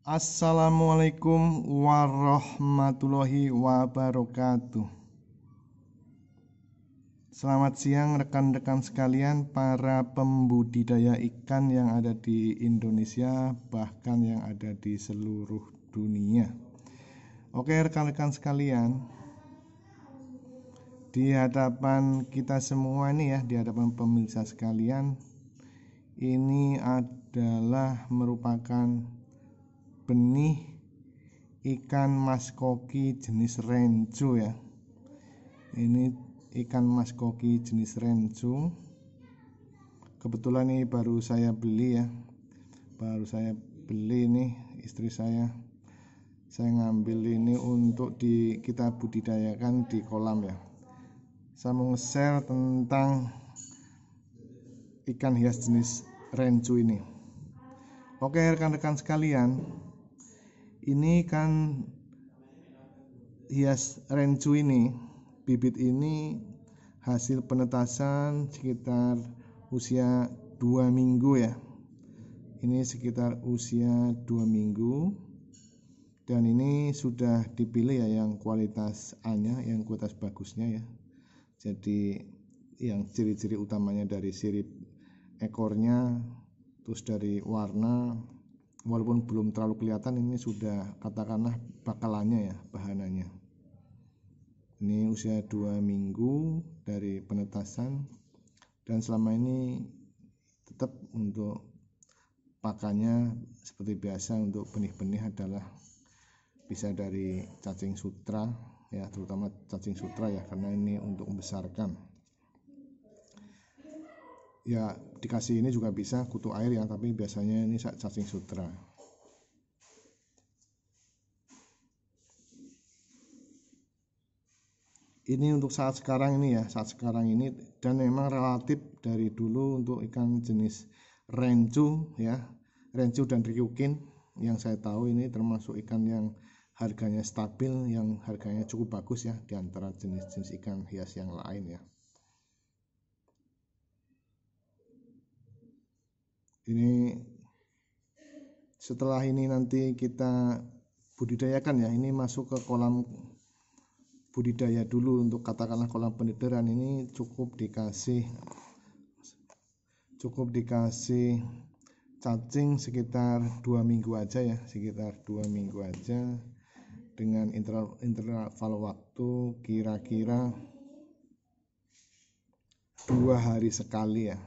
Assalamualaikum warahmatullahi wabarakatuh. Selamat siang rekan-rekan sekalian, para pembudidaya ikan yang ada di Indonesia, bahkan yang ada di seluruh dunia. Oke rekan-rekan sekalian, di hadapan kita semua ini ya, di hadapan pemirsa sekalian, ini adalah merupakan benih ikan maskoki jenis rencu ya. Ini ikan maskoki jenis rencu. Kebetulan ini baru saya beli ya. Baru saya beli nih, istri saya ngambil ini untuk kita budidayakan di kolam ya. Saya mau nge-share tentang ikan hias jenis rencu ini. Oke rekan-rekan sekalian, ini kan hias rencu ini, bibit ini hasil penetasan sekitar usia 2 minggu ya. Ini sekitar usia 2 minggu. Dan ini sudah dipilih ya yang kualitas A-nya, yang kualitas bagusnya ya. Jadi yang ciri-ciri utamanya dari sirip ekornya, terus dari warna, walaupun belum terlalu kelihatan, ini sudah katakanlah bakalannya ya, bahananya. Ini usia 2 minggu dari penetasan, dan selama ini tetap untuk pakannya seperti biasa. Untuk benih-benih adalah bisa dari cacing sutra ya, terutama cacing sutra ya, karena ini untuk membesarkan ya. Dikasih ini juga bisa kutu air ya, tapi biasanya ini cacing sutra. Ini untuk saat sekarang ini ya, dan memang relatif dari dulu untuk ikan jenis rencu ya, rencu dan ryukin yang saya tahu ini termasuk ikan yang harganya stabil, yang harganya cukup bagus ya, di antara jenis-jenis ikan hias yang lain ya. Ini setelah ini nanti kita budidayakan ya, ini masuk ke kolam budidaya dulu. Untuk katakanlah kolam pendidikan ini cukup dikasih cacing sekitar 2 minggu aja ya, sekitar 2 minggu aja, dengan interval waktu kira-kira 2 hari sekali ya.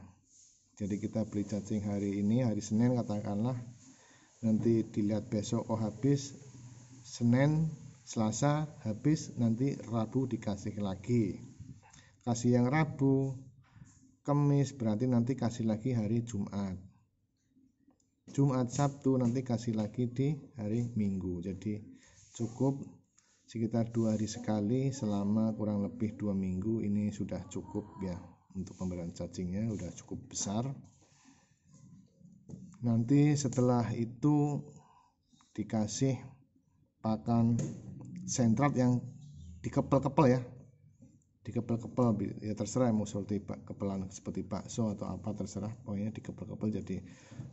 Jadi kita beli cacing hari ini, hari Senin katakanlah, nanti dilihat besok habis, Senin, Selasa habis, nanti Rabu dikasih lagi. Kasih yang Rabu, Kamis, berarti nanti kasih lagi hari Jumat, Sabtu, nanti kasih lagi di hari Minggu. Jadi cukup sekitar 2 hari sekali selama kurang lebih 2 minggu. Ini sudah cukup ya, untuk pemberian cacingnya udah cukup besar. Nanti setelah itu dikasih pakan sentrat yang dikepel-kepel ya, ya terserah, mau seperti kepelan seperti bakso atau apa, terserah, pokoknya dikepel-kepel. Jadi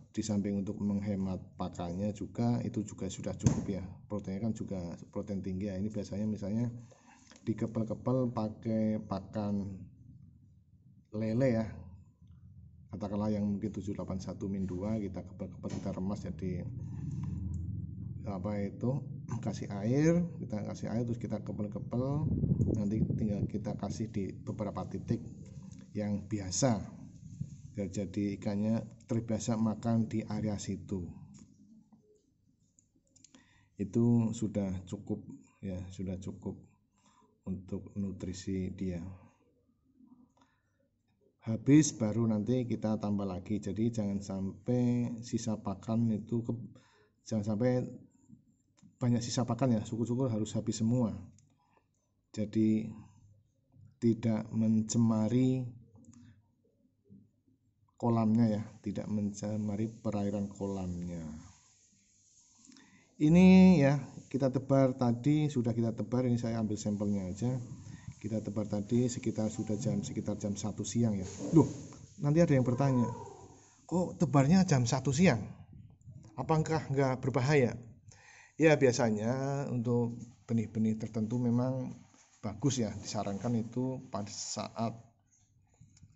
di samping untuk menghemat pakannya juga, itu juga sudah cukup ya. Proteinnya kan juga protein tinggi ya. Ini biasanya misalnya dikepel-kepel pakai pakan lele ya, katakanlah yang mungkin 781-2, kita kepel-kepel, kita remas jadi kasih air, terus kita kepel-kepel, nanti tinggal kita kasih di beberapa titik yang biasa, jadi ikannya terbiasa makan di area situ. Itu sudah cukup ya, sudah cukup untuk nutrisi dia. Habis baru nanti kita tambah lagi. Jadi jangan sampai sisa pakan itu jangan sampai banyak sisa pakan ya, syukur-syukur harus habis semua. Jadi tidak mencemari kolamnya ya, tidak mencemari perairan kolamnya. Ini ya kita tebar tadi, sudah kita tebar. Ini saya ambil sampelnya aja. Kita tebar tadi sekitar jam 1 siang ya. Loh, nanti ada yang bertanya, kok tebarnya jam 1 siang? Apakah nggak berbahaya? Ya biasanya untuk benih-benih tertentu memang bagus ya, disarankan itu pada saat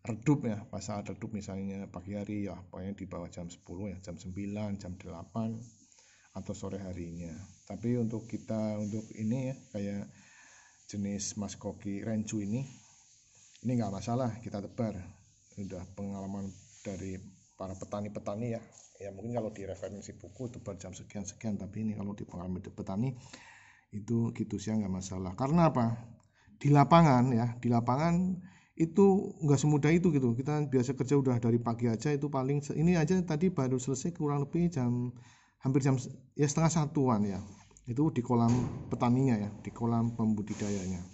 redup ya, pas saat redup misalnya pagi hari ya pokoknya di bawah jam 10 ya, jam 9, jam 8 atau sore harinya. Tapi untuk kita untuk ini ya kayak jenis Mas Koki Rencu ini nggak masalah kita tebar. Udah pengalaman dari para petani-petani ya. Ya mungkin kalau di referensi buku tebar jam sekian-sekian, tapi ini kalau di pengalaman petani itu gitu sih nggak masalah. Karena apa? Di lapangan ya, di lapangan itu nggak semudah itu gitu. Kita biasa kerja udah dari pagi aja, itu paling ini aja tadi baru selesai kurang lebih hampir jam ya setengah satuan ya. Itu di kolam petaninya ya, di kolam pembudidayanya.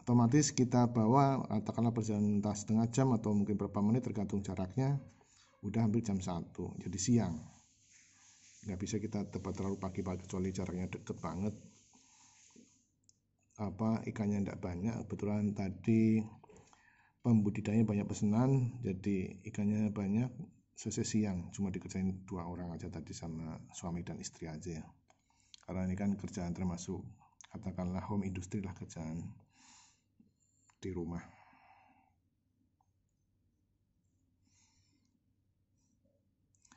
Otomatis kita bawa katakanlah perjalanan entah setengah jam atau mungkin berapa menit tergantung jaraknya, udah hampir jam 1, jadi siang. Nggak bisa kita tepat terlalu pagi-pagi kecuali jaraknya deket banget, ikannya tidak banyak. Kebetulan tadi pembudidayanya banyak pesanan, jadi ikannya banyak. Selesai siang, cuma dikerjain 2 orang aja tadi sama suami dan istri aja ya. Karena ini kan kerjaan termasuk katakanlah home industry lah, kerjaan di rumah.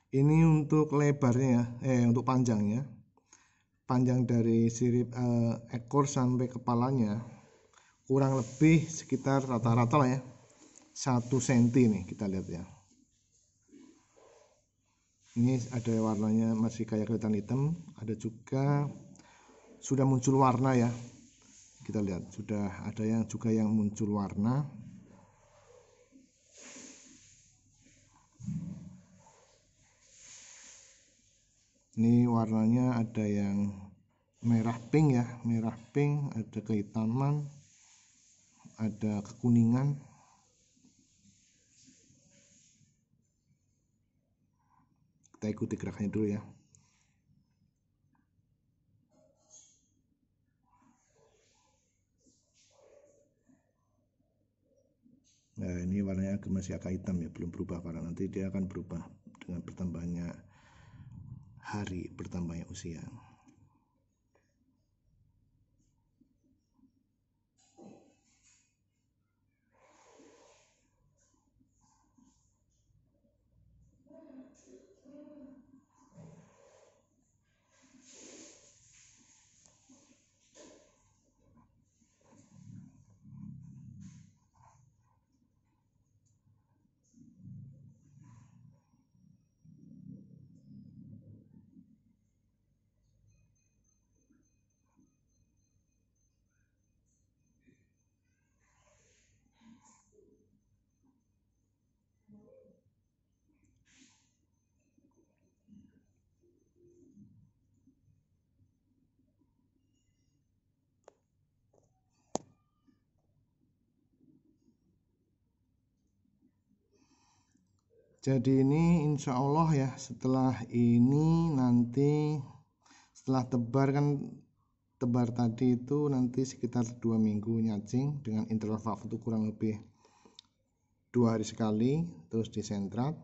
Ini untuk lebarnya untuk panjangnya. Panjang dari sirip ekor sampai kepalanya kurang lebih sekitar rata-rata lah ya 1 cm nih, kita lihat ya. Ini ada warnanya masih kayak kelihatan hitam, ada juga sudah muncul warna ya. Kita lihat sudah ada yang juga yang muncul warna. Ini warnanya ada yang merah pink ya, merah pink, ada kehitaman, ada kekuningan. Kita ikuti gerakannya dulu ya. Nah ini warnanya masih agak hitam ya, belum berubah karena nanti dia akan berubah dengan bertambahnya hari, bertambahnya usia. Jadi ini insya Allah ya, setelah ini nanti setelah tebar tadi itu nanti sekitar 2 minggu nyacing dengan interval waktu kurang lebih 2 hari sekali, terus disentrat,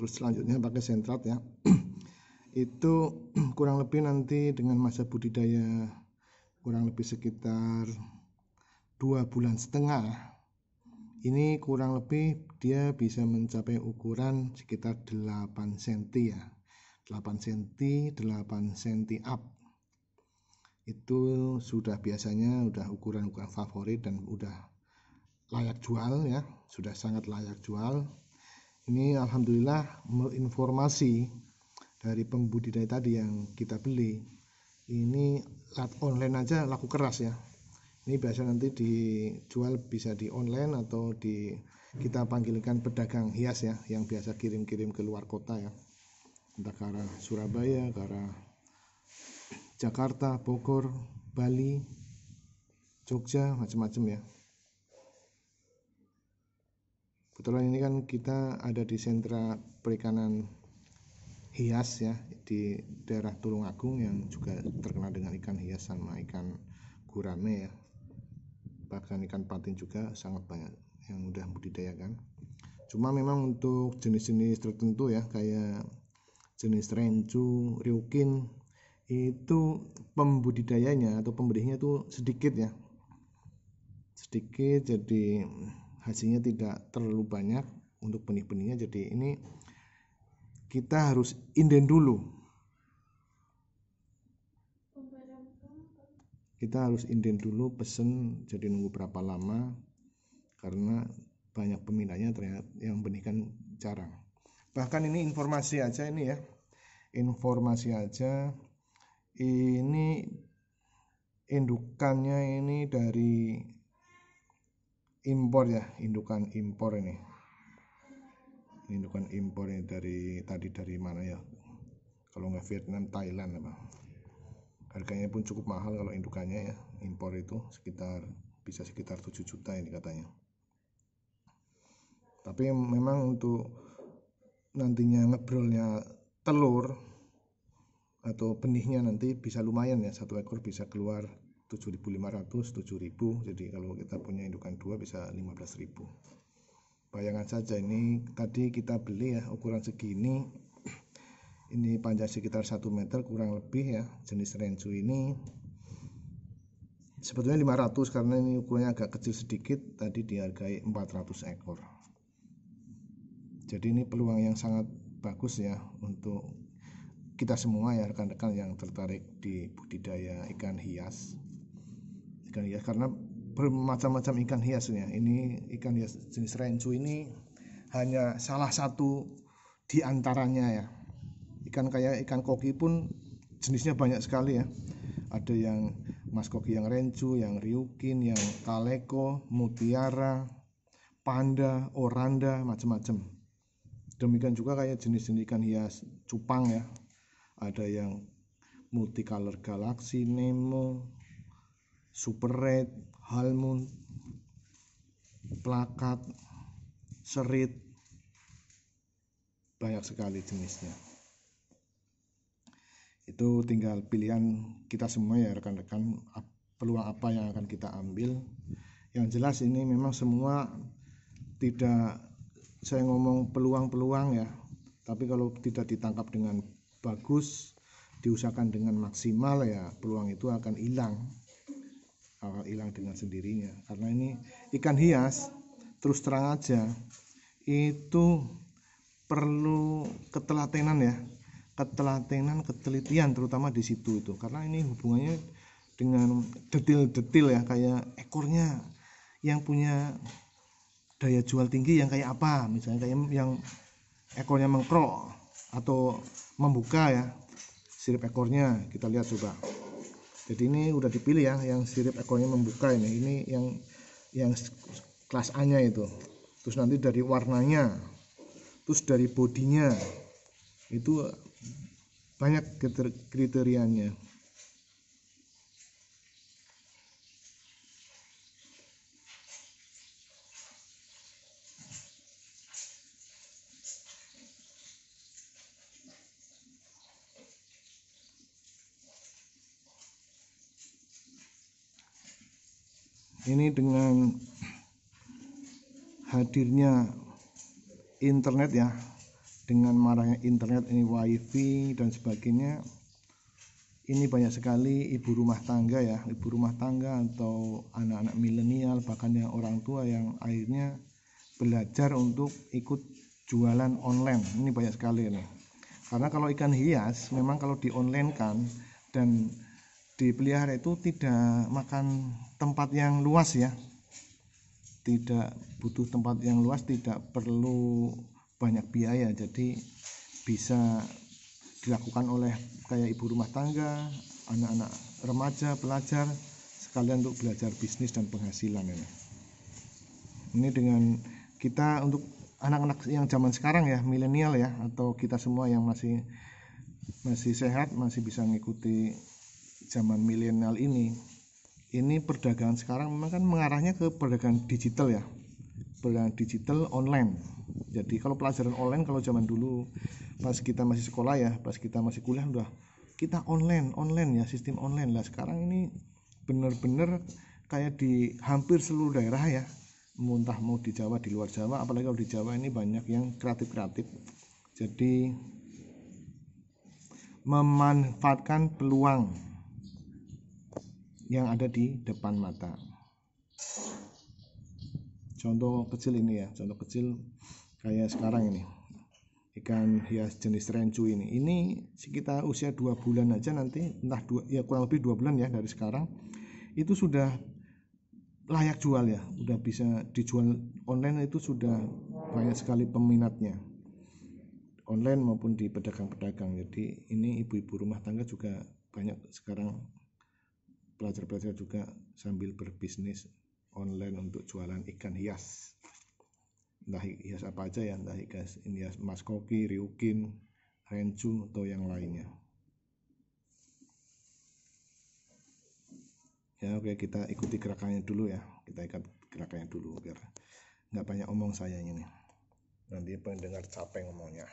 terus selanjutnya pakai sentrat ya. Itu kurang lebih nanti dengan masa budidaya kurang lebih sekitar 2,5 bulan. Ini kurang lebih dia bisa mencapai ukuran sekitar 8 cm ya, 8 cm, 8 cm up. Itu sudah biasanya udah ukuran-ukuran favorit dan udah layak jual ya, sudah sangat layak jual. Ini alhamdulillah informasi dari pembudidaya tadi yang kita beli, ini online aja laku keras ya. Ini biasa nanti dijual bisa di online atau kita panggilkan pedagang hias ya, yang biasa kirim-kirim ke luar kota ya, entah ke arah Surabaya, ke arah Jakarta, Bogor, Bali, Jogja, macam-macam ya. Kebetulan ini kan kita ada di sentra perikanan hias ya di daerah Tulungagung yang juga terkenal dengan ikan hias sama ikan gurame ya. Bahkan ikan patin juga sangat banyak yang udah budidayakan. Cuma memang untuk jenis-jenis tertentu ya kayak jenis rencu, ryukin, itu pembudidayanya atau pembedihnya itu sedikit ya, sedikit, jadi hasilnya tidak terlalu banyak untuk benih-benihnya. Jadi ini kita harus inden dulu, pesen, jadi nunggu berapa lama, karena banyak peminatnya ternyata yang benih kan jarang. Bahkan ini informasi aja ini ya, ini indukannya ini dari impor ya, indukan impor ini dari mana ya, kalau nggak Vietnam, Thailand apa. Harganya pun cukup mahal kalau indukannya ya, impor itu bisa sekitar 7 juta ini katanya. Tapi memang untuk nantinya ngebrolnya telur atau benihnya nanti bisa lumayan ya, satu ekor bisa keluar 7.500, 7.000. Jadi kalau kita punya indukan 2 bisa 15.000. Bayangkan saja, ini tadi kita beli ya ukuran segini, ini panjang sekitar 1 meter kurang lebih ya, jenis rencu ini sebetulnya 500, karena ini ukurannya agak kecil sedikit, tadi dihargai 400 ekor. Jadi ini peluang yang sangat bagus ya untuk kita semua ya, rekan-rekan yang tertarik di budidaya ikan hias, karena bermacam-macam ikan hiasnya. Ini ikan hias jenis rencu ini hanya salah satu di antaranya ya. Ikan kayak ikan koki pun jenisnya banyak sekali ya. Ada yang mas koki yang rencu, yang ryukin, yang kaleko, mutiara, panda, oranda, macam-macam. Demikian juga kayak jenis-jenis ikan hias cupang ya. Ada yang multicolor galaxy, nemo, super red, halmoon, plakat, serit, banyak sekali jenisnya. Itu tinggal pilihan kita semua ya rekan-rekan, peluang apa yang akan kita ambil. Yang jelas ini memang semua, tidak saya ngomong peluang-peluang ya, tapi kalau tidak ditangkap dengan bagus, diusahakan dengan maksimal ya, peluang itu akan hilang dengan sendirinya. Karena ini ikan hias, terus terang aja, itu perlu ketelatenan ya, ketelitian terutama di situ itu, karena ini hubungannya dengan detil-detil ya, kayak ekornya yang punya daya jual tinggi yang kayak apa, misalnya kayak yang ekornya mengkrok atau membuka ya, sirip ekornya kita lihat coba. Jadi ini udah dipilih ya, yang sirip ekornya membuka ini yang kelas A-nya itu. Terus nanti dari warnanya, terus dari bodinya, itu banyak kriterianya. Ini dengan hadirnya internet ya, dengan maraknya internet, ini wifi dan sebagainya, ini banyak sekali ibu rumah tangga atau anak-anak milenial, bahkan yang orang tua yang akhirnya belajar untuk ikut jualan online. Ini banyak sekali nih. Karena kalau ikan hias memang kalau di online kan dan dipelihara itu tidak makan tempat yang luas ya, tidak butuh tempat yang luas, tidak perlu banyak biaya, jadi bisa dilakukan oleh kayak ibu rumah tangga, anak-anak remaja, pelajar sekalian untuk belajar bisnis dan penghasilan ini. Ini dengan kita untuk anak-anak yang zaman sekarang ya, milenial ya, atau kita semua yang masih sehat, masih bisa mengikuti zaman milenial ini perdagangan sekarang memang kan mengarahnya ke perdagangan digital ya, perdagangan digital online. Jadi kalau pelajaran online, kalau zaman dulu pas kita masih sekolah ya, pas kita masih kuliah udah kita online ya, sistem online lah. Sekarang ini benar-benar kayak di hampir seluruh daerah ya, entah mau di Jawa, di luar Jawa, apalagi kalau di Jawa ini banyak yang kreatif. Jadi memanfaatkan peluang yang ada di depan mata. Contoh kecil ini ya, contoh kecil kayak sekarang ini, ikan hias jenis rencu ini sekitar usia 2 bulan aja nanti, entah kurang lebih 2 bulan ya dari sekarang, itu sudah layak jual ya, udah bisa dijual online, itu sudah banyak sekali peminatnya, online maupun di pedagang-pedagang. Jadi ini ibu-ibu rumah tangga juga banyak sekarang, pelajar-pelajar juga sambil berbisnis online untuk jualan ikan hias, entah hias apa aja ya, entah hias maskoki, ryukin, rencu atau yang lainnya ya. Oke, kita ikuti gerakannya dulu ya, kita ikat gerakannya dulu biar nggak banyak omong saya ini, nanti pendengar capek ngomongnya.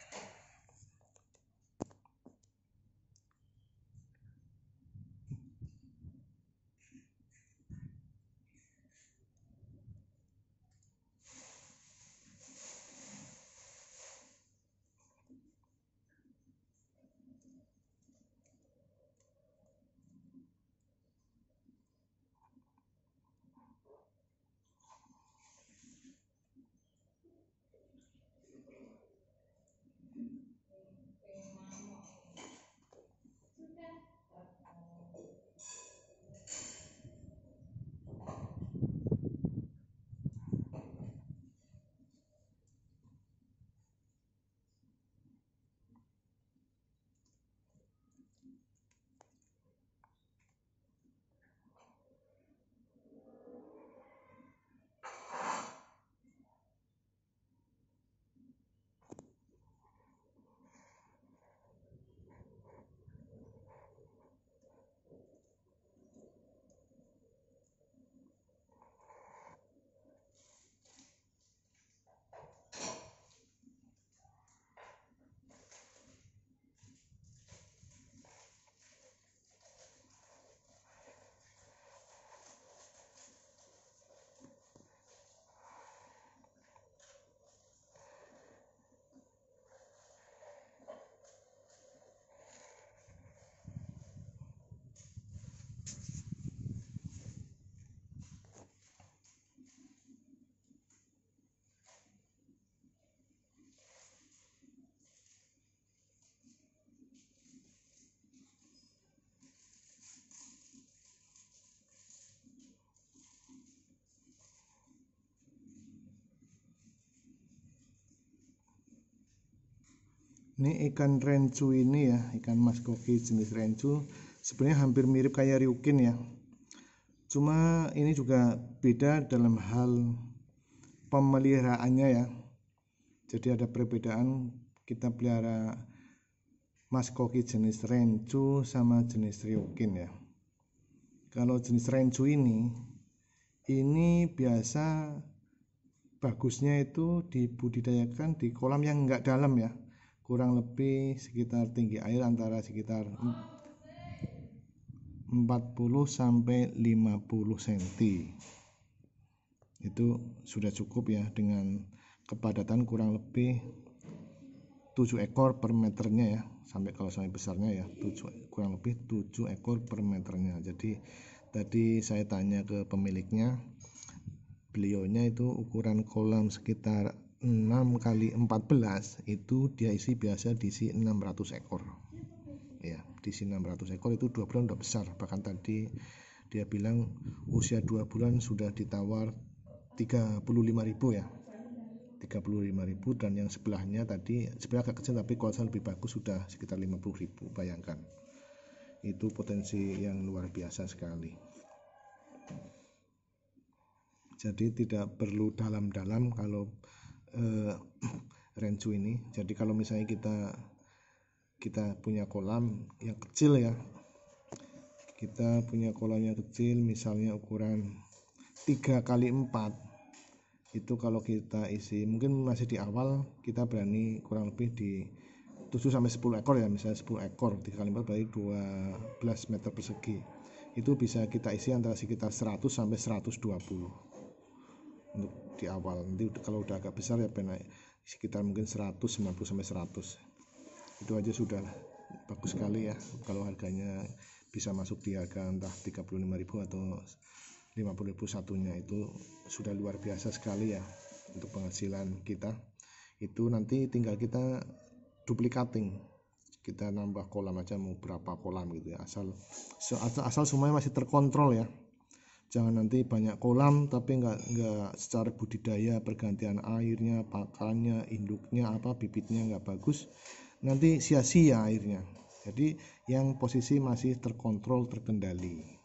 Ini ikan rencu ini ya, ikan maskoki jenis rencu, sebenarnya hampir mirip kayak ryukin ya. Cuma ini juga beda dalam hal pemeliharaannya ya. Jadi ada perbedaan kita pelihara maskoki jenis rencu sama jenis ryukin ya. Kalau jenis rencu ini biasa bagusnya itu dibudidayakan di kolam yang enggak dalam ya, kurang lebih sekitar tinggi air antara sekitar 40 sampai 50 cm. Itu sudah cukup ya, dengan kepadatan kurang lebih 7 ekor per meternya ya, kalau sampai besarnya ya kurang lebih 7 ekor per meternya. Jadi tadi saya tanya ke pemiliknya, beliaunya itu ukuran kolam sekitar 6 kali 14, itu dia isi biasa diisi 600 ekor ya, diisi 600 ekor. Itu 2 bulan udah besar, bahkan tadi dia bilang usia 2 bulan sudah ditawar 35.000 ya, 35.000. Dan yang sebelahnya tadi sebenarnya agak kecil tapi kualitas lebih bagus, sudah sekitar 50.000. Bayangkan, itu potensi yang luar biasa sekali. Jadi tidak perlu dalam-dalam kalau rencu ini. Jadi kalau misalnya kita punya kolam yang kecil ya, kita punya kolam yang kecil misalnya ukuran 3 kali 4, itu kalau kita isi, mungkin masih di awal, kita berani kurang lebih di 7 sampai 10 ekor ya, misalnya 10 ekor 3 kali 4 berarti 12 meter persegi. Itu bisa kita isi antara sekitar 100 sampai 120 untuk di awal. Nanti kalau udah agak besar ya naik sekitar mungkin 190 sampai 100. Itu aja sudah bagus sekali ya kalau harganya bisa masuk di harga entah 35.000 atau 50.000 satunya, itu sudah luar biasa sekali ya untuk penghasilan kita. Itu nanti tinggal kita duplicating, kita nambah kolam aja mau berapa kolam gitu ya, asal semuanya masih terkontrol ya. Jangan nanti banyak kolam tapi nggak secara budidaya, pergantian airnya, pakannya, induknya apa, bibitnya nggak bagus, nanti sia-sia airnya. Jadi yang posisi masih terkontrol, terkendali.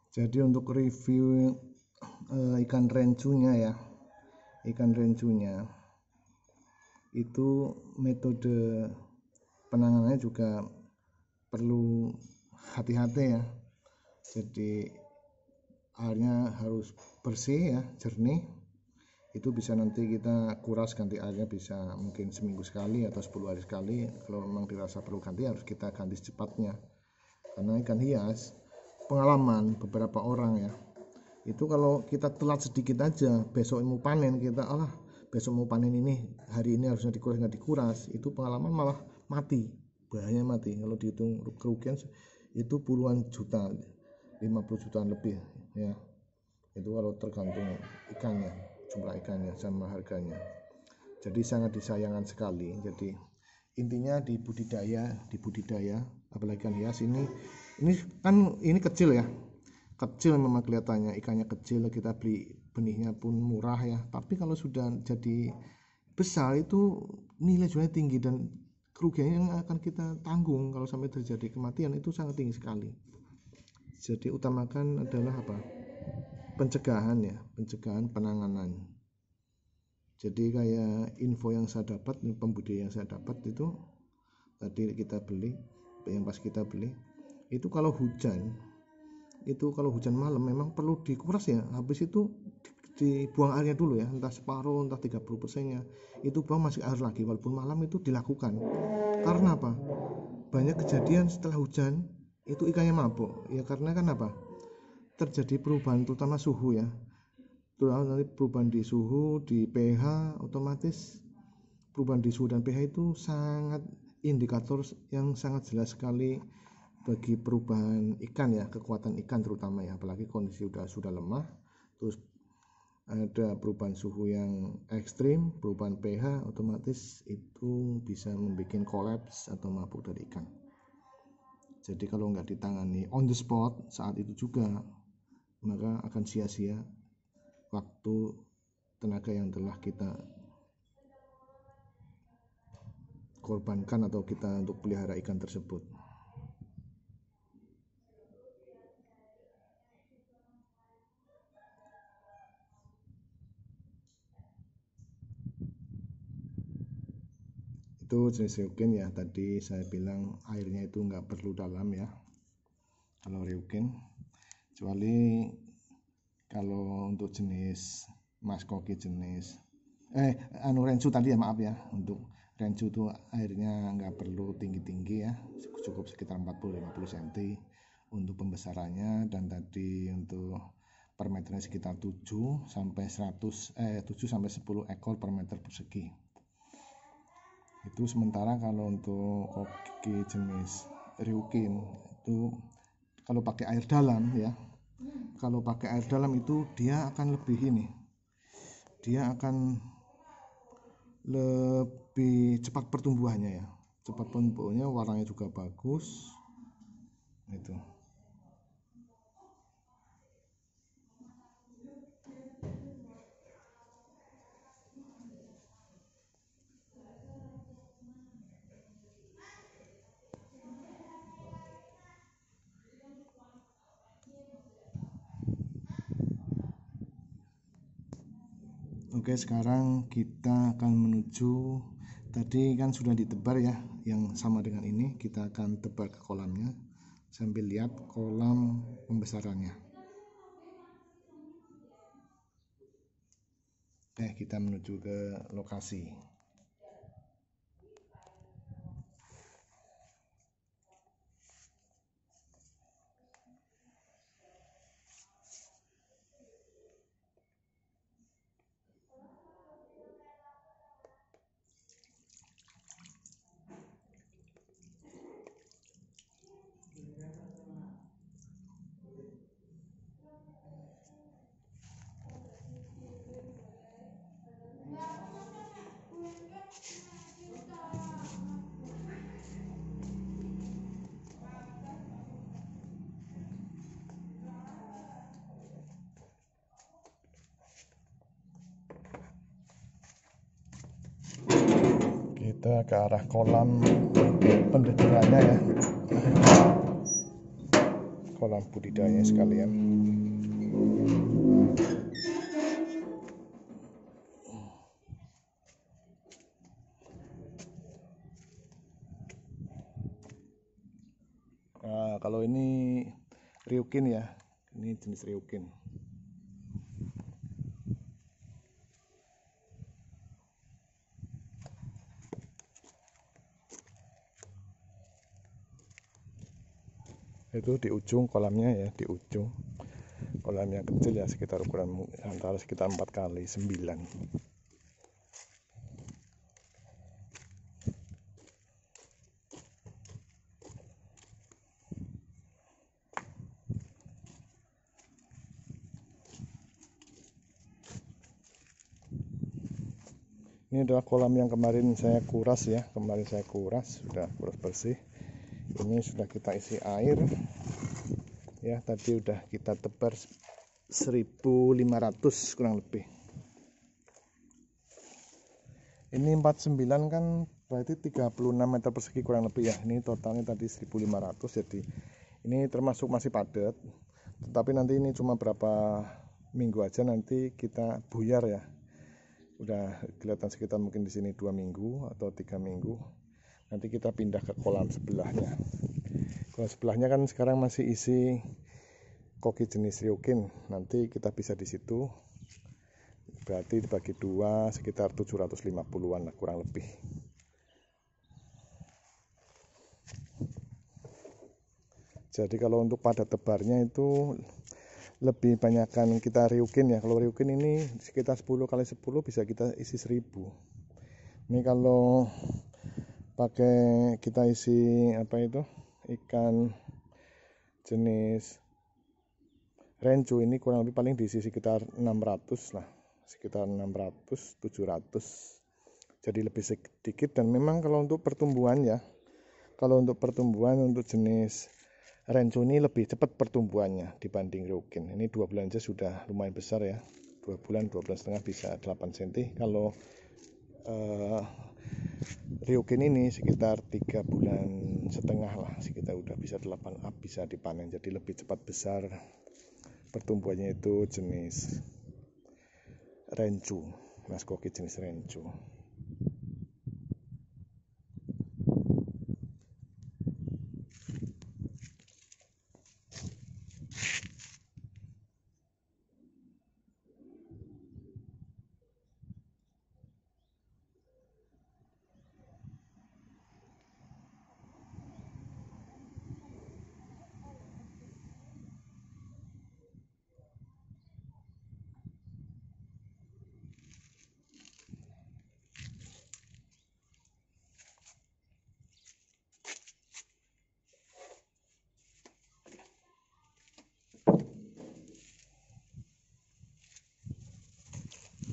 Jadi untuk review ikan rencunya ya, ikan rencunya itu metode penanganannya juga perlu hati-hati ya. Jadi airnya harus bersih ya, jernih. Itu bisa nanti kita kuras, ganti airnya bisa mungkin seminggu sekali atau 10 hari sekali. Kalau memang dirasa perlu ganti, harus kita ganti secepatnya, karena ikan hias pengalaman beberapa orang ya, itu kalau kita telat sedikit aja, besok mau panen kita, besok mau panen ini, hari ini harusnya dikuras, nggak dikuras, itu pengalaman malah mati, bahaya mati. Kalau dihitung kerugian itu puluhan juta, 50 jutaan lebih ya, itu kalau tergantung ikannya, jumlah ikannya sama harganya. Jadi sangat disayangkan sekali. Jadi intinya di budidaya apalagi ikan hias ini kan ini kecil ya, kecil memang kelihatannya, ikannya kecil, kita beli benihnya pun murah ya, tapi kalau sudah jadi besar itu nilai jualnya tinggi dan kerugian yang akan kita tanggung kalau sampai terjadi kematian itu sangat tinggi sekali. Jadi utamakan adalah apa? Pencegahan ya, pencegahan, penanganan. Jadi kayak info yang saya dapat, pembudidaya yang saya dapat itu tadi kita beli, yang pas kita beli itu kalau hujan malam memang perlu dikuras ya, habis itu dibuang airnya dulu ya, entah separuh entah 30%-nya itu buang, masih air lagi walaupun malam, itu dilakukan. Karena apa? Banyak kejadian setelah hujan itu ikannya mabuk ya, karena kan apa? Terjadi perubahan terutama suhu ya, terutama nanti perubahan di suhu, di pH, otomatis perubahan di suhu dan pH itu sangat indikator yang sangat jelas sekali bagi perubahan ikan ya, kekuatan ikan terutama ya, apalagi kondisi sudah lemah, terus ada perubahan suhu yang ekstrim, perubahan pH, otomatis itu bisa membuat kolaps atau mabuk dari ikan. Jadi kalau nggak ditangani on the spot saat itu juga, maka akan sia-sia waktu, tenaga yang telah kita korbankan atau kita untuk pelihara ikan tersebut. Itu jenis ryukin ya, tadi saya bilang airnya itu nggak perlu dalam ya kalau ryukin, kecuali kalau untuk jenis maskoki jenis rencu tadi ya, maaf ya, untuk rencu itu airnya nggak perlu tinggi-tinggi ya, cukup sekitar 40-50 cm untuk pembesarannya, dan tadi untuk per meternya sekitar 7 sampai 10 ekor per meter persegi. Itu sementara kalau untuk koki jenis ryukin itu kalau pakai air dalam ya, kalau pakai air dalam itu dia akan lebih cepat pertumbuhannya ya, cepat pertumbuhannya, warnanya juga bagus itu. Oke, sekarang kita akan menuju, tadi kan sudah ditebar ya, yang sama dengan ini kita akan tebar ke kolamnya sambil lihat kolam pembesarannya. Oke, kita menuju ke lokasi. Kita ke arah kolam pendedarannya ya, kolam budidaya sekalian. Nah, kalau ini ryukin ya, ini jenis ryukin. Itu di ujung kolamnya ya, di ujung kolam yang kecil ya, sekitar ukuran antara sekitar 4x9. Ini adalah kolam yang kemarin saya kuras ya, sudah kuras bersih. Ini sudah kita isi air ya, tadi udah kita tebar 1.500 kurang lebih. Ini 49 kan berarti 36 meter persegi kurang lebih ya. Ini totalnya tadi 1.500, jadi ini termasuk masih padat, tetapi nanti ini cuma berapa minggu aja, nanti kita buyar ya. Udah kelihatan sekitar mungkin di sini 2 minggu atau 3 minggu. Nanti kita pindah ke kolam sebelahnya. Kolam sebelahnya kan sekarang masih isi koki jenis ryukin. Nanti kita bisa di situ. Berarti dibagi 2 sekitar 750-an lah kurang lebih. Jadi kalau untuk pada tebarnya itu lebih banyakkan kita ryukin ya. Kalau ryukin ini sekitar 10x10 bisa kita isi 1000. Ini kalau pakai kita isi ikan jenis rencu, ini kurang lebih paling diisi sekitar 600 lah. sekitar 600-700, jadi lebih sedikit. Dan memang kalau untuk pertumbuhan ya, untuk jenis Rencu ini lebih cepat pertumbuhannya dibanding Ryukin. Ini 2 bulan aja sudah lumayan besar ya, 2 bulan setengah bisa 8 cm. Kalau Ryukin ini sekitar 3 bulan setengah lah, sekitar udah bisa 8 up, bisa dipanen. Jadi lebih cepat besar pertumbuhannya itu jenis Rencu, Mas Koki jenis Rencu.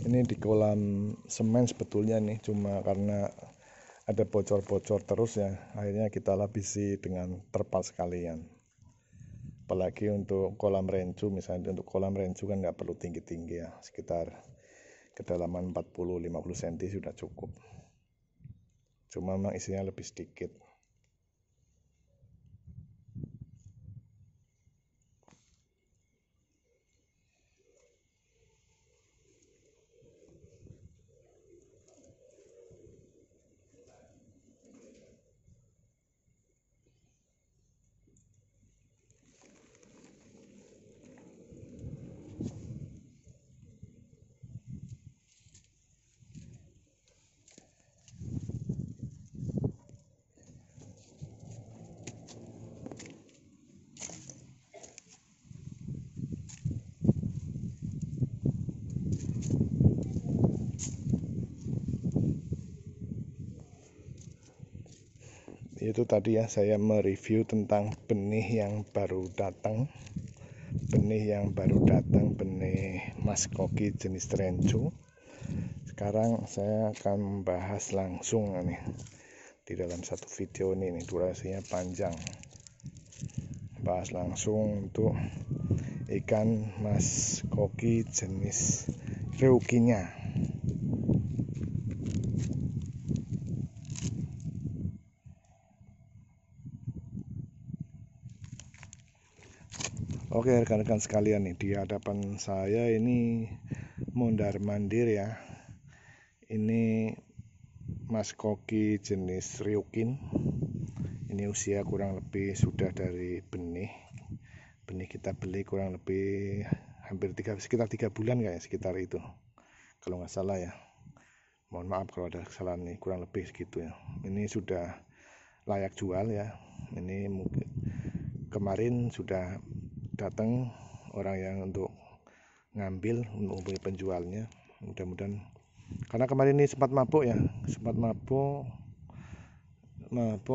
Ini di kolam semen sebetulnya nih, cuma karena ada bocor-bocor terus ya, akhirnya kita lapisi dengan terpal sekalian. Apalagi untuk kolam Rencu, misalnya untuk kolam Rencu kan nggak perlu tinggi-tinggi ya, sekitar kedalaman 40-50 cm sudah cukup. Cuma memang isinya lebih sedikit. Itu tadi ya, saya mereview tentang benih yang baru datang, benih Mas Koki jenis Rencu. Sekarang saya akan membahas langsung nih di dalam satu video ini durasinya panjang, bahas langsung untuk ikan Mas Koki jenis Ryukinya. Oke rekan-rekan sekalian nih, di hadapan saya ini mondar mandir ya, ini Mas Koki jenis Ryukin. Ini usia kurang lebih sudah dari benih kita beli kurang lebih hampir sekitar 3 bulan kayak sekitar itu kalau nggak salah ya. Mohon maaf kalau ada kesalahan nih, kurang lebih segitu ya. Ini sudah layak jual ya. Ini mungkin kemarin sudah datang orang yang untuk ngambil, menghubungi penjualnya. Mudah-mudahan, karena kemarin ini sempat mabuk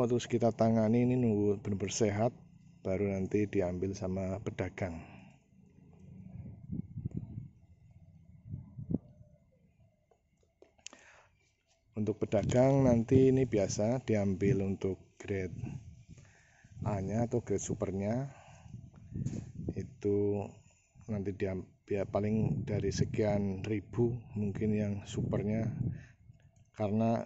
terus kita tangani, ini nunggu benar-benar sehat baru nanti diambil sama pedagang. Untuk pedagang nanti ini biasa diambil untuk grade A nya atau grade supernya, itu nanti dia paling dari sekian ribu mungkin yang supernya, karena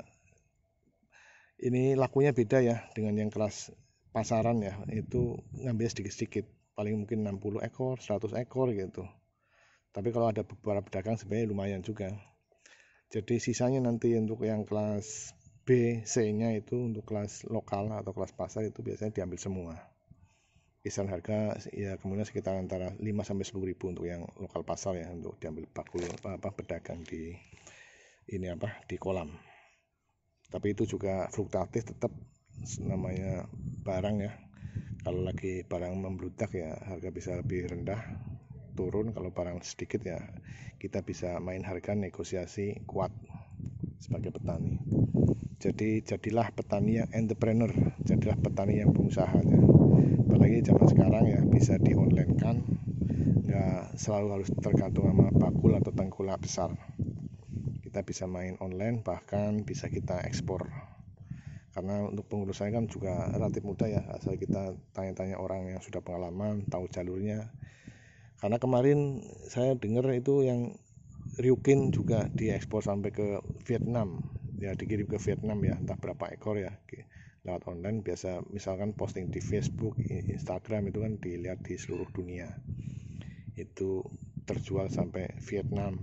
ini lakunya beda ya dengan yang kelas pasaran ya, itu ngambil sedikit-sedikit, paling mungkin 60 ekor 100 ekor gitu. Tapi kalau ada beberapa pedagang sebenarnya lumayan juga. Jadi sisanya nanti untuk yang kelas B, C nya itu untuk kelas lokal atau kelas pasar itu biasanya diambil semua. Kisaran harga ya kemudian sekitar antara 5-10 ribu untuk yang lokal pasar ya, untuk diambil pedagang di di kolam. Tapi itu juga fluktuatif, tetap namanya barang ya, kalau lagi barang membludak ya harga bisa lebih rendah turun, kalau barang sedikit ya kita bisa main harga, negosiasi kuat sebagai petani. Jadi jadilah petani yang entrepreneur, jadilah petani yang pengusaha ya. Apalagi zaman sekarang ya bisa di online kan, nggak selalu harus tergantung sama bakul atau tengkulak bola besar. Kita bisa main online, bahkan bisa kita ekspor. Karena untuk pengurusannya kan juga relatif mudah ya, asal kita tanya-tanya orang yang sudah pengalaman, tahu jalurnya. Karena kemarin saya dengar itu yang Ryukin juga diekspor sampai ke Vietnam, ya dikirim ke Vietnam ya, entah berapa ekor ya, lewat online. Biasa misalkan posting di Facebook, Instagram itu kan dilihat di seluruh dunia, itu terjual sampai Vietnam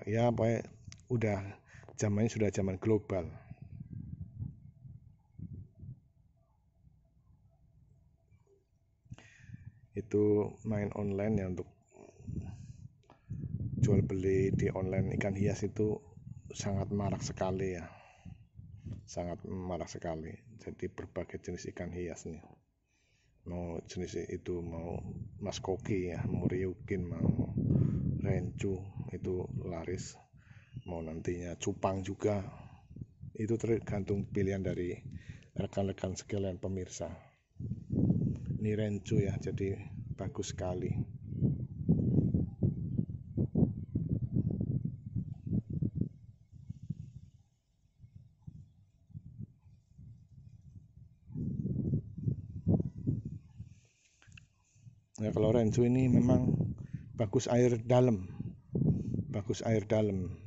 ya. Pokoknya udah zamannya sudah zaman global. Itu main online ya, untuk jual beli di online ikan hias itu sangat marak sekali ya, sangat marak sekali. Jadi berbagai jenis ikan hias nih, mau jenis itu mau mas koki ya, mau ryukin, mau rencu, itu laris. Mau nantinya cupang juga, itu tergantung pilihan dari rekan-rekan sekalian pemirsa. Ini rencu ya, jadi bagus sekali. Ya, kalau rencu ini memang bagus air dalam,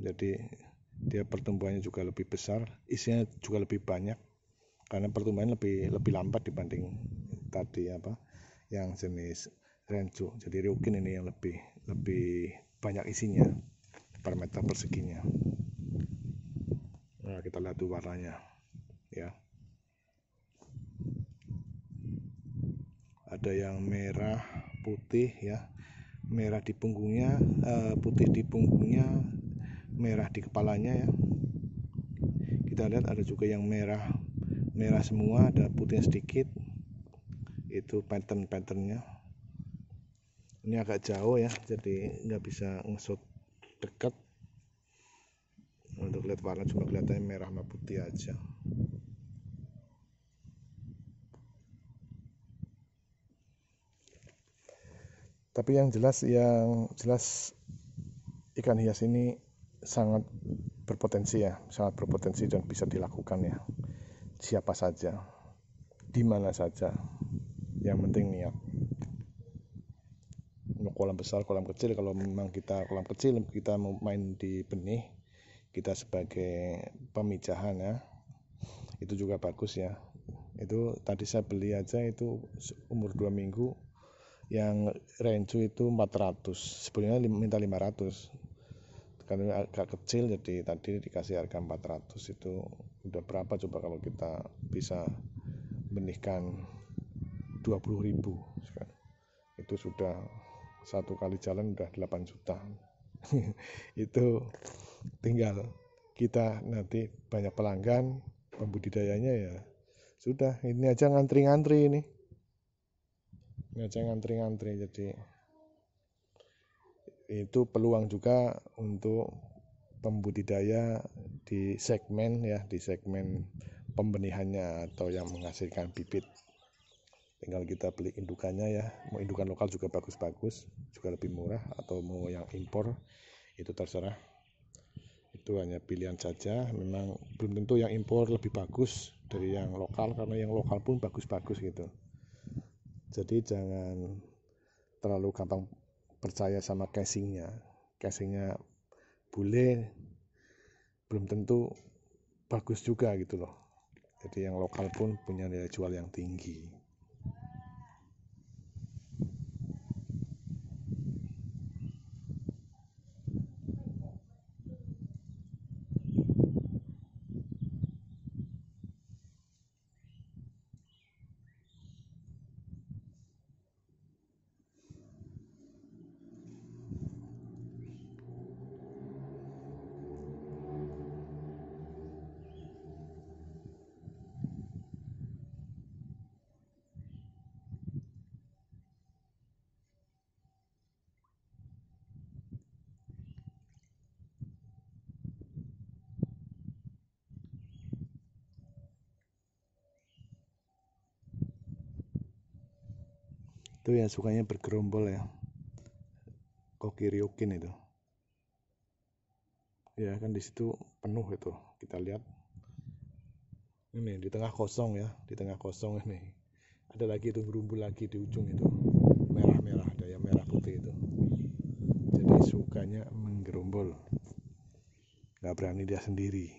jadi dia pertumbuhannya juga lebih besar, isinya juga lebih banyak, karena pertumbuhan lebih lambat dibanding tadi yang jenis rencu. Jadi ryukin ini yang lebih banyak isinya per meter perseginya. Nah, kita lihat tuh warnanya ya, ada yang merah putih ya, merah di punggungnya, putih di punggungnya, merah di kepalanya ya. Kita lihat ada juga yang merah semua, ada putih sedikit. Itu patternnya. Ini agak jauh ya, jadi nggak bisa ngesut dekat. Untuk lihat warna cuma kelihatannya merah sama putih aja. Tapi yang jelas ikan hias ini sangat berpotensi ya, dan bisa dilakukan ya, siapa saja, di mana saja, yang penting niat. Untuk kolam besar, kolam kecil, kalau memang kita kolam kecil kita mau main di benih, kita sebagai pemijahan ya, itu juga bagus ya. Itu tadi saya beli aja itu umur 2 minggu, yang rencu itu 400, sebelumnya minta 500, karena agak kecil jadi tadi dikasih harga 400. Itu udah berapa coba kalau kita bisa benihkan 20.000, itu sudah satu kali jalan udah 8 juta. Itu tinggal kita nanti banyak pelanggan, pembudidayanya ya sudah, ini aja ngantri-ngantri jadi itu peluang juga untuk pembudidaya di segmen pembenihannya atau yang menghasilkan bibit. Tinggal kita beli indukannya ya, mau indukan lokal juga bagus-bagus, juga lebih murah, atau mau yang impor itu terserah. Itu hanya pilihan saja. Memang belum tentu yang impor lebih bagus dari yang lokal, karena yang lokal pun bagus-bagus gitu. Jadi jangan terlalu gampang percaya sama casingnya boleh, belum tentu bagus juga gitu loh. Jadi yang lokal pun punya nilai jual yang tinggi. Itu yang sukanya bergerombol ya, koki ryukin itu. Ya kan di situ penuh itu. Kita lihat ini di tengah kosong ya, di tengah kosong ini ada lagi itu berumbul lagi di ujung itu merah-merah, ada yang merah putih itu. Jadi sukanya menggerombol, nggak berani dia sendiri.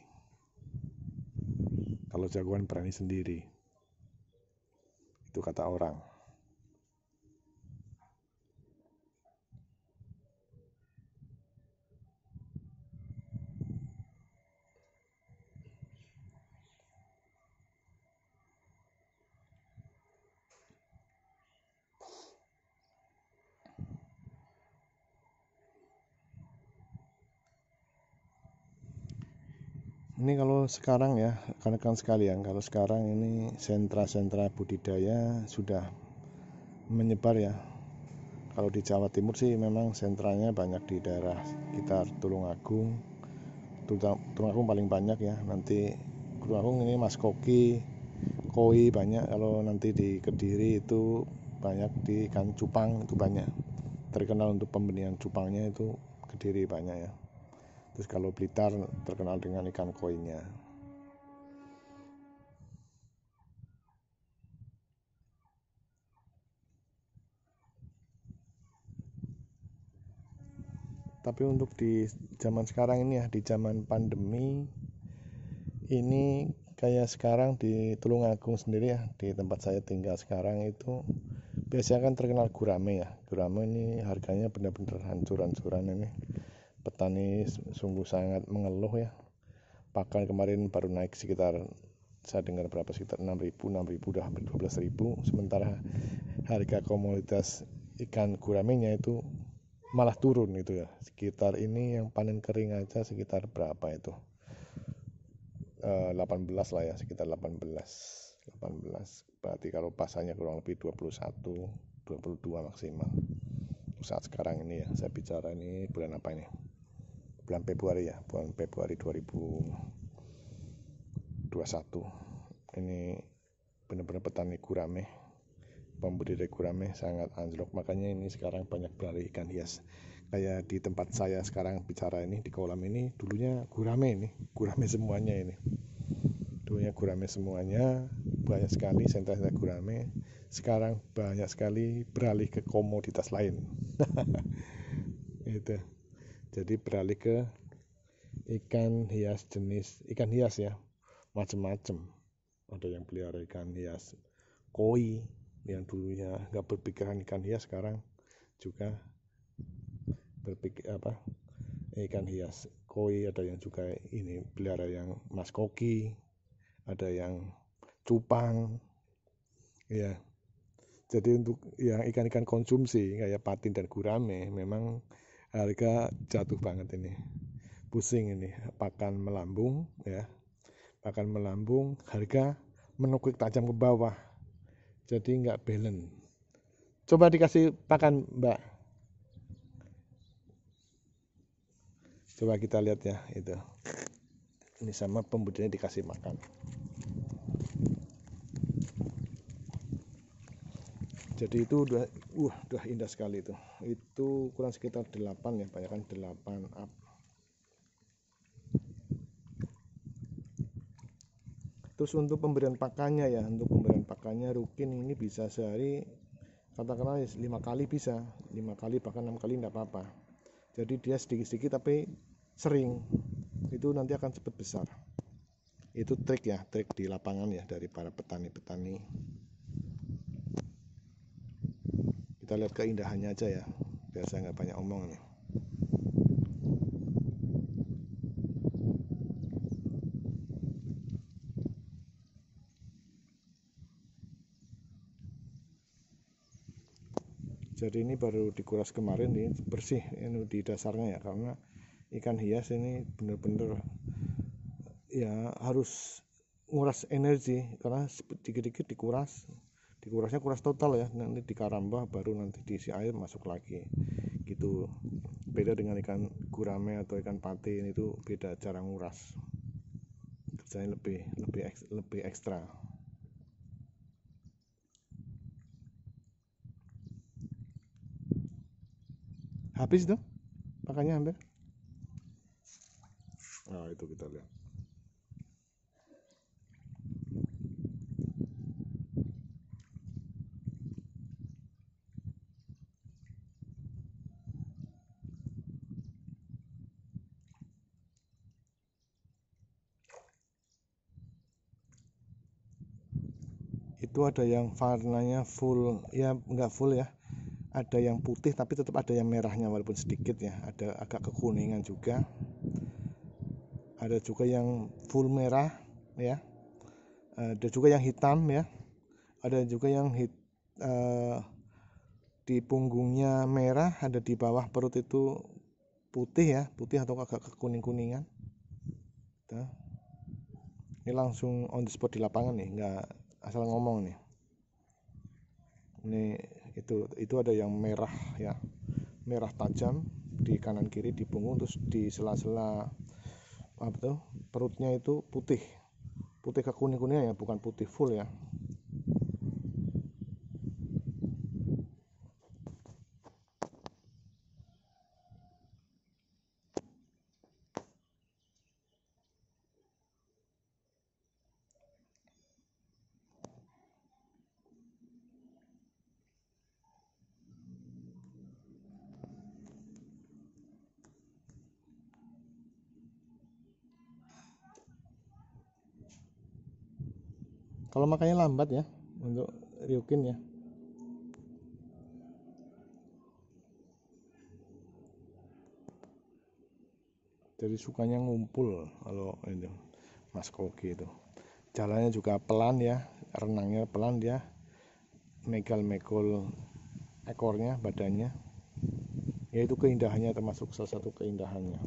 Kalau jagoan berani sendiri, itu kata orang. Ini kalau sekarang ya, rekan-rekan sekalian, kalau sekarang ini sentra-sentra budidaya sudah menyebar ya. Kalau di Jawa Timur sih memang sentranya banyak di daerah sekitar Tulungagung. Tulungagung paling banyak ya. Nanti Tulungagung ini Mas Koki, Koi banyak. Kalau nanti di Kediri itu banyak di ikan cupang itu banyak. Terkenal untuk pembenihan cupangnya itu Kediri banyak ya. Terus kalau Blitar terkenal dengan ikan koinya. Tapi untuk di zaman sekarang ini ya, di zaman pandemi ini kayak sekarang di Tulungagung sendiri ya, di tempat saya tinggal sekarang itu biasanya kan terkenal gurame ya. Gurame ini harganya benar-benar hancur-hancuran ini. Petani sungguh sangat mengeluh ya. Pakan kemarin baru naik sekitar, saya dengar berapa, sekitar 6.000 udah hampir 12.000. Sementara harga komoditas ikan guramenya itu malah turun gitu ya. Sekitar ini yang panen kering aja sekitar berapa itu, 18 lah ya, sekitar 18 berarti kalau pasarnya kurang lebih 21 22 maksimal saat sekarang ini ya. Saya bicara ini bulan apa ini, bulan Februari ya, bulan Februari 2021 ini. Benar-benar petani gurame, pembudidaya gurame sangat anjlok. Makanya ini sekarang banyak beralih ikan hias. Kayak di tempat saya sekarang bicara ini, di kolam ini dulunya gurame semuanya ini. Dulunya gurame semuanya, banyak sekali sentra-sentra gurame. Sekarang banyak sekali beralih ke komoditas lain. Itu. Jadi beralih ke ikan hias, jenis ikan hias ya, macam-macam. Ada yang pelihara ikan hias koi, yang dulunya nggak berpikiran ikan hias, sekarang juga berpikir ikan hias koi. Ada yang juga ini pelihara yang mas koki, ada yang cupang ya. Jadi untuk yang ikan-ikan konsumsi kayak patin dan gurame memang harga jatuh banget ini, pusing ini, pakan melambung ya, pakan melambung, harga menukik tajam ke bawah, jadi nggak balance. Coba dikasih pakan mbak, coba kita lihat ya itu, ini sama pembudidaya dikasih makan. Jadi itu udah indah sekali itu. Itu kurang sekitar 8 ya, banyak kan 8 up. Terus untuk pemberian pakannya ya, untuk pemberian pakannya rutin ini bisa sehari katakanlah 5 kali, bisa 5 kali bahkan 6 kali enggak apa-apa. Jadi dia sedikit-sedikit tapi sering, itu nanti akan cepat besar. Itu trik ya, trik di lapangan ya dari para petani-petani. Kita lihat keindahannya aja ya, biar saya nggak banyak omong nih. Jadi ini baru dikuras kemarin, ini bersih ini di dasarnya ya, karena ikan hias ini bener-bener ya harus nguras energi, karena dikit-dikit dikurasnya kuras total ya, nanti dikarambah baru nanti diisi air masuk lagi gitu. Beda dengan ikan gurame atau ikan patin, itu beda cara nguras, kerjanya lebih ekstra. Habis tuh pakannya hampir. Nah, itu kita lihat. Itu ada yang warnanya full, ya nggak full ya, ada yang putih tapi tetap ada yang merahnya walaupun sedikit ya, ada agak kekuningan juga, ada juga yang full merah ya, ada juga yang hitam ya, ada juga yang di punggungnya merah, ada di bawah perut itu putih ya, putih atau agak kekuning-kuningan. Ini langsung on the spot di lapangan nih, nggak asal ngomong nih. Ini itu ada yang merah ya, merah tajam di kanan kiri di punggung, terus di sela-sela apa tuh perutnya itu putih kekuning-kuningan ya, bukan putih full ya. Kalau makanya lambat ya untuk Ryukin ya. Jadi sukanya ngumpul kalau itu Mas Koki itu. Jalannya juga pelan ya, renangnya pelan dia, megal-megol ekornya, badannya. Ya itu keindahannya, termasuk salah satu keindahannya.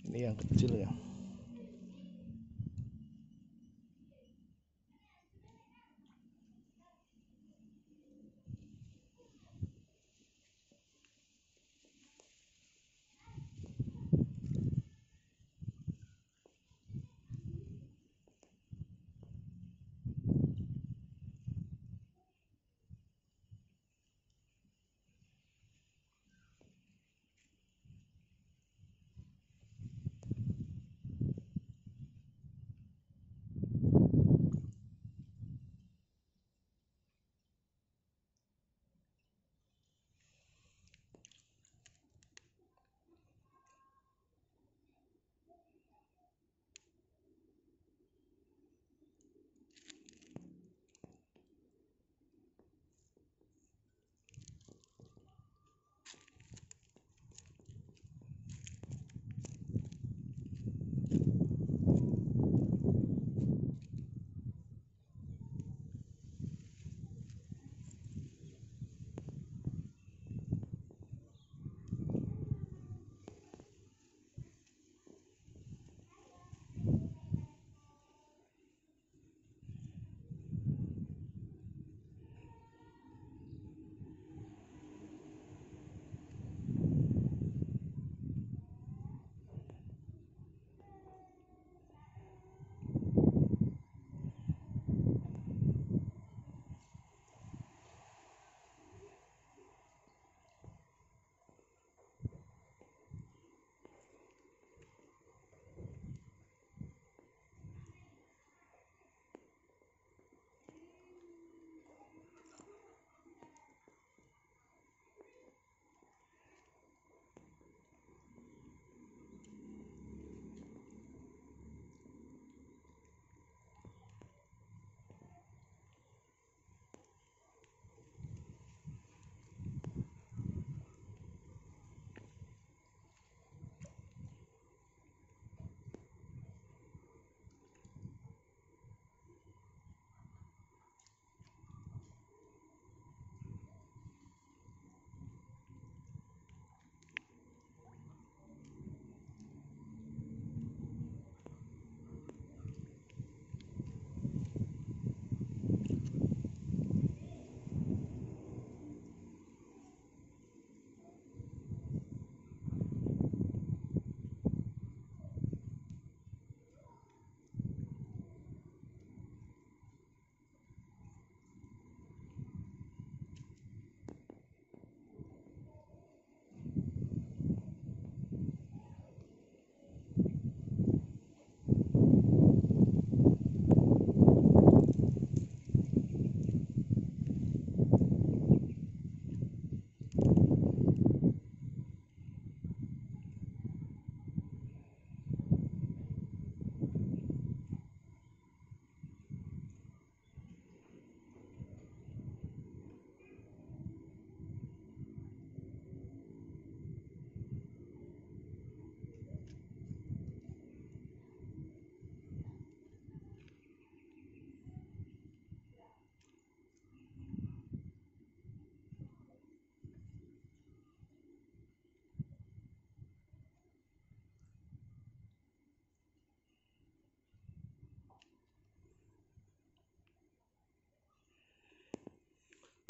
Ini yang kecil ya.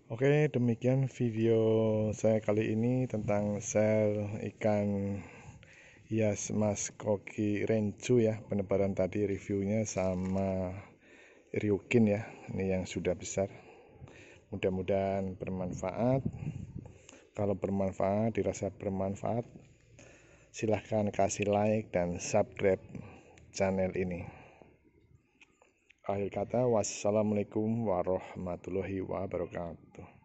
Oke, demikian video saya kali ini tentang sel ikan hias Mas Koki Renju ya. Penebaran tadi reviewnya sama Ryukin ya. Ini yang sudah besar. Mudah-mudahan bermanfaat. Kalau bermanfaat, dirasa bermanfaat, silahkan kasih like dan subscribe channel ini. Akhir kata, wassalamualaikum warahmatullahi wabarakatuh.